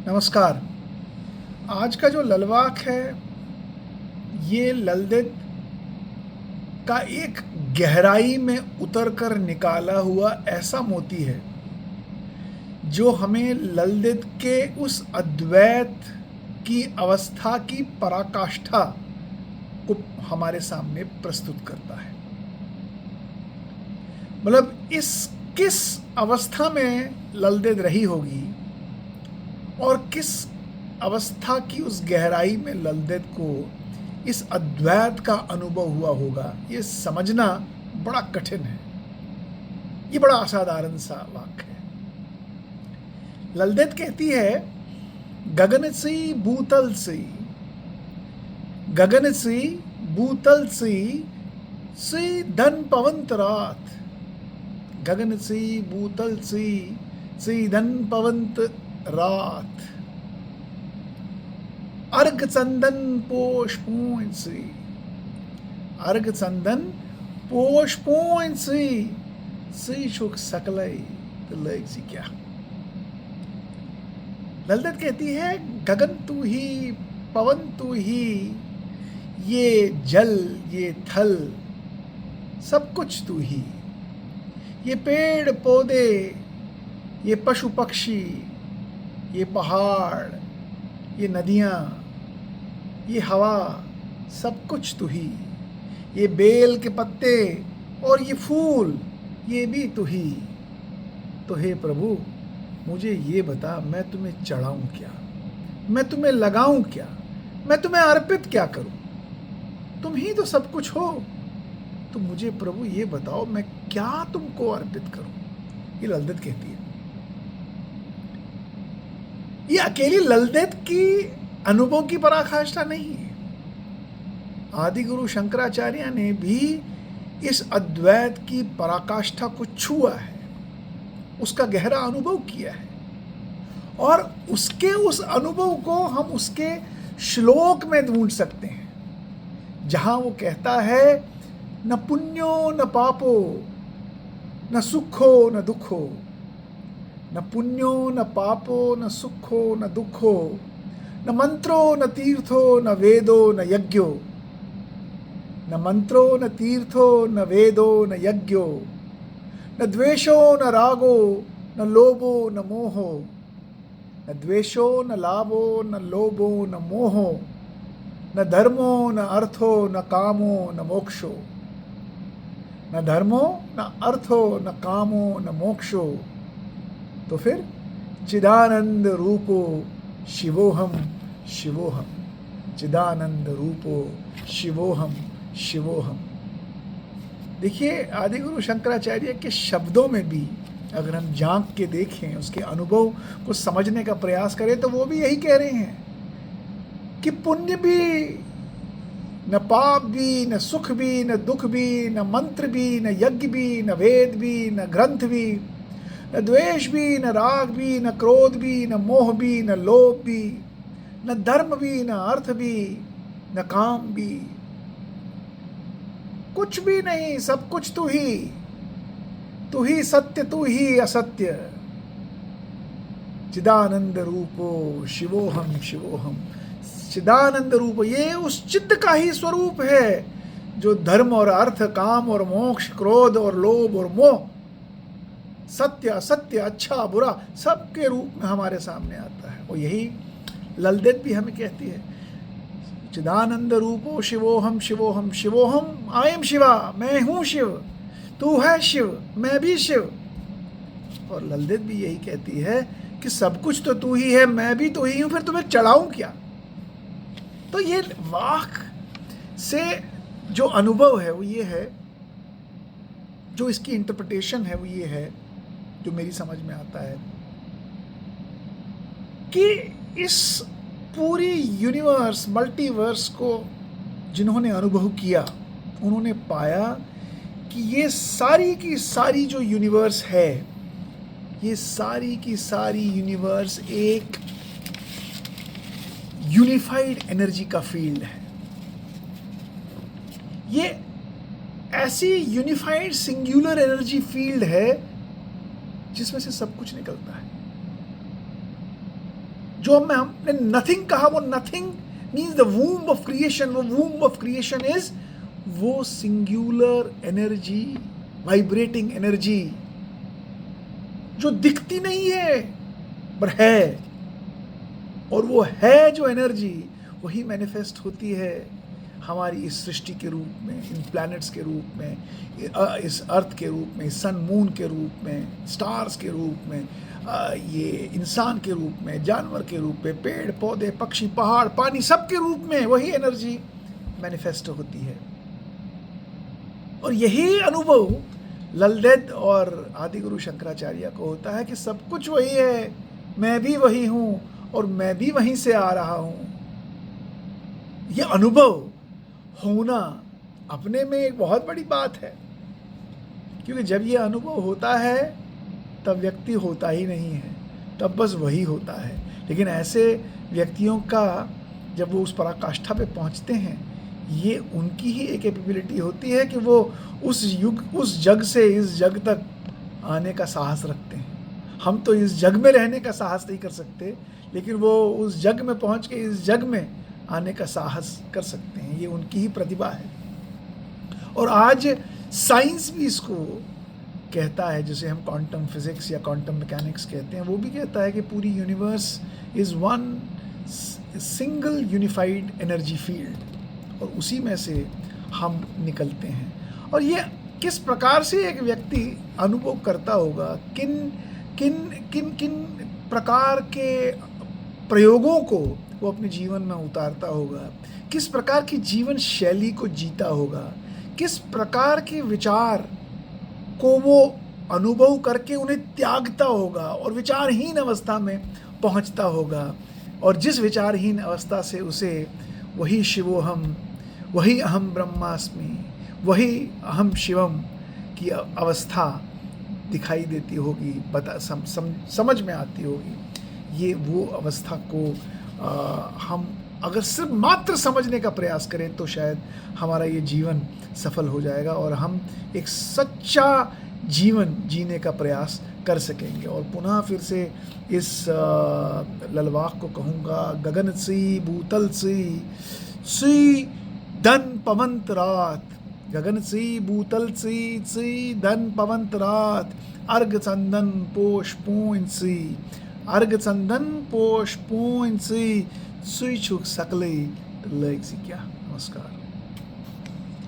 नमस्कार। आज का जो ललवाक है, ये ललदेद का एक गहराई में उतरकर निकाला हुआ ऐसा मोती है, जो हमें ललदेद के उस अद्वैत की अवस्था की पराकाष्ठा को हमारे सामने प्रस्तुत करता है। मतलब किस अवस्था में ललदेद रही होगी और किस अवस्था की उस गहराई में ललदेद को इस अद्वैत का अनुभव हुआ होगा, ये समझना बड़ा कठिन है। ये बड़ा असाधारण सा वाक्य है। ललदेद कहती है, गगन सी भूतल सी, गगन सी भूतल सी, सी धन पवंत रात। गगन सी भूतल सी, सी धन पवंत रात। अर्घ चंदन पोष पून सी, अर्घ चंदन पोष पून सी, सी सुख सकलई तिलक सी क्या। ललदेद कहती है, गगन तू ही, पवन तू ही, ये जल, ये थल, सब कुछ तू ही। ये पेड़ पौधे, ये पशु पक्षी, ये पहाड़, ये नदियाँ, ये हवा, सब कुछ तू ही। ये बेल के पत्ते और ये फूल, ये भी तू ही। तो हे प्रभु, मुझे ये बता, मैं तुम्हें चढ़ाऊं क्या, मैं तुम्हें लगाऊं क्या, मैं तुम्हें अर्पित क्या करूं? तुम ही तो सब कुछ हो। तो मुझे प्रभु ये बताओ, मैं क्या तुमको अर्पित करूं? ये ललदेद कहती है। ये अकेली ललदेद की अनुभव की पराकाष्ठा नहीं है। आदि गुरु शंकराचार्य ने भी इस अद्वैत की पराकाष्ठा को छुआ है, उसका गहरा अनुभव किया है, और उसके उस अनुभव को हम उसके श्लोक में ढूंढ सकते हैं, जहां वो कहता है, न पुण्यो न पापो, न सुखो न दुखो, न पुण्यो न पापो न सुखो न दुखो, न मंत्रो न तीर्थो न वेदो न यज्ञो, न मंत्रो न तीर्थो न वेदो न यज्ञो, न द्वेषो न रागो न लोभो न मोहो, न द्वेषो न लाभो न लोभो न मोहो, न धर्मो न अर्थो न कामो न मोक्षो, न धर्मो न अर्थो न कामो न मोक्षो। तो फिर चिदानंद रूपो शिवोहम शिवोहम, चिदानंद रूपो शिवोहम शिवोहम। देखिए, आदि गुरु शंकराचार्य के शब्दों में भी अगर हम झांक के देखें, उसके अनुभव को समझने का प्रयास करें, तो वो भी यही कह रहे हैं कि पुण्य भी, न पाप भी, न सुख भी, न दुख भी, न मंत्र भी, न यज्ञ भी, न वेद भी, न ग्रंथ भी, न द्वेष भी, न राग भी, न क्रोध भी, न मोह भी, न लोभ भी, न धर्म भी, न अर्थ भी, न काम भी, कुछ भी नहीं, सब कुछ तू ही। तू ही सत्य, तू ही असत्य। चिदानंद रूपो शिवोहम शिवोहम। चिदानंद रूप, ये उस चित्त का ही स्वरूप है, जो धर्म और अर्थ, काम और मोक्ष, क्रोध और लोभ और मोह, सत्य असत्य, अच्छा बुरा, सबके रूप में हमारे सामने आता है। और यही ललदेद भी हमें कहती है, चिदानंद रूपो शिवोहम शिवोहम शिवोहम, आई एम शिवा, मैं हूँ शिव, तू है शिव, मैं भी शिव। और ललदेद भी यही कहती है कि सब कुछ तो तू ही है, मैं भी तू ही हूँ, फिर तुम्हें चढ़ाऊं क्या? तो ये वाक से जो अनुभव है वो ये है, जो इसकी इंटरप्रिटेशन है वो ये है, जो मेरी समझ में आता है, कि इस पूरी यूनिवर्स, मल्टीवर्स को जिन्होंने अनुभव किया, उन्होंने पाया कि ये सारी की सारी जो यूनिवर्स है, ये सारी की सारी यूनिवर्स एक यूनिफाइड एनर्जी का फील्ड है। ये ऐसी यूनिफाइड सिंगुलर एनर्जी फील्ड है जिसमें से सब कुछ निकलता है। जो हमने नथिंग कहा, वो nothing means the womb of creation. वो वूम्ब ऑफ क्रिएशन इज वो सिंगुलर एनर्जी, वाइब्रेटिंग एनर्जी जो दिखती नहीं है पर है, और वो है जो एनर्जी वही मैनिफेस्ट होती है हमारी इस सृष्टि के रूप में, इन प्लैनेट्स के रूप में, इस अर्थ के रूप में, सन मून के रूप में, स्टार्स के रूप में, ये इंसान के रूप में, जानवर के रूप में, पेड़ पौधे पक्षी पहाड़ पानी सब के रूप में वही एनर्जी मैनिफेस्ट होती है। और यही अनुभव ललदेद और आदि गुरु शंकराचार्य को होता है कि सब कुछ वही है, मैं भी वही हूँ और मैं भी वहीं से आ रहा हूँ। ये अनुभव होना अपने में एक बहुत बड़ी बात है, क्योंकि जब ये अनुभव होता है तब व्यक्ति होता ही नहीं है, तब बस वही होता है। लेकिन ऐसे व्यक्तियों का जब वो उस पराकाष्ठा पे पहुंचते हैं, ये उनकी ही एक कैपेबिलिटी होती है कि वो उस युग, उस जग से इस जग तक आने का साहस रखते हैं। हम तो इस जग में रहने का साहस नहीं कर सकते, लेकिन वो उस जग में पहुंच के इस जग में आने का साहस कर सकते हैं। ये उनकी ही प्रतिभा है। और आज साइंस भी इसको कहता है, जिसे हम क्वांटम फिजिक्स या क्वांटम मैकेनिक्स कहते हैं, वो भी कहता है कि पूरी universe is one single unified energy field, और उसी में से हम निकलते हैं। और ये किस प्रकार से एक व्यक्ति अनुभव करता होगा, किन किन किन किन प्रकार के प्रयोगों को वो अपने जीवन में उतारता होगा, किस प्रकार की जीवन शैली को जीता होगा, किस प्रकार के विचार को वो अनुभव करके उन्हें त्यागता होगा और विचारहीन अवस्था में पहुंचता होगा, और जिस विचारहीन अवस्था से उसे वही शिवोहम, वही अहम ब्रह्मास्मि, वही अहम शिवम की अवस्था दिखाई देती होगी, समझ में आती होगी। ये वो अवस्था को हम अगर सिर्फ मात्र समझने का प्रयास करें तो शायद हमारा ये जीवन सफल हो जाएगा और हम एक सच्चा जीवन जीने का प्रयास कर सकेंगे। और पुनः फिर से इस ललवाक को कहूँगा, गगन सी भूतल सी धन पवंत रात, गगन सी भूतल सी धन पवंत रात, अर्घ चंदन पोष पून सी, अर्घ चंदन पोष पून सी, सुई छुक सकले लग सी क्या। नमस्कार।